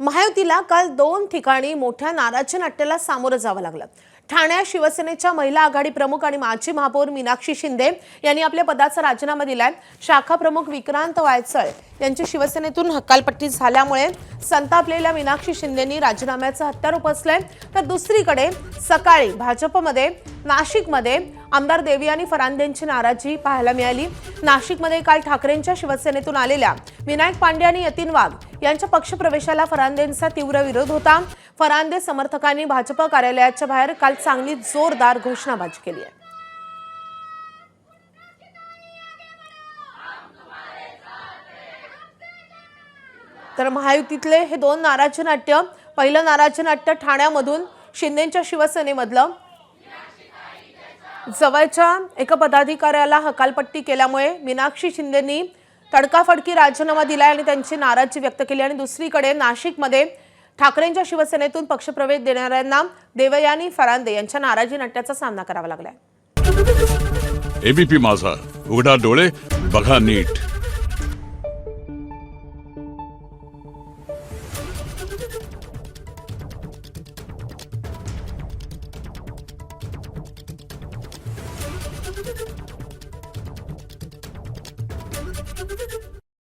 महायुतीला काल 2 ठिकाणी मोठ्या नाराजी नाट्याला सामोरं जावं लागलं। ठाण्यात शिवसेनेच्या महिला आघाडी प्रमुख आणि माजी महापौर मीनाक्षी शिंदे यांनी आपल्या पदाचा राजीनामा दिलाय। शाखा प्रमुख विक्रांत वायचळ यांची शिवसेनेतून हकालपट्टी झाल्यामुळे संतापलेल्या मीनाक्षी शिंदेंनी राजीनाम्याचं हत्यार उपसलंय। तर दुसरीकडे सकाळी भाजपमध्ये नाशिकमध्ये आमदार देवयानी फरांदेंची नाराजी पाहायला मिळाली। नाशिकमध्ये काल ठाकरेंच्या शिवसेनेतून आलेल्या विनायक पांडे आणि यतीन वाघ यांच्या पक्षप्रवेशाला फरांदेंचा तीव्र विरोध होता। फरांदे समर्थकांनी भाजप कार्यालयाच्या बाहेर काल चांगली जोरदार घोषणाबाजी केली आहे। तर महायुतीतले हे 2 नाराजी नाट्य, पहिलं नाराजी नाट्य ठाण्यामधून शिंदेंच्या शिवसेनेमधलं जवळच्या एका पदाधिकाऱ्याला हकालपट्टी केल्यामुळे मीनाक्षी शिंदेंनी तडकाफडकी राजीनामा दिलाय आणि त्यांची नाराजी व्यक्त केली। आणि दुसरीकडे नाशिकमध्ये ठाकरेंच्या शिवसेनेतून पक्षप्रवेश देणाऱ्यांना देवयानी फरांदे यांच्या नाराजी नाट्याचा सामना करावा लागलाय। एबीपी माझा, उघडा डोळे बघा नीट। Thank you.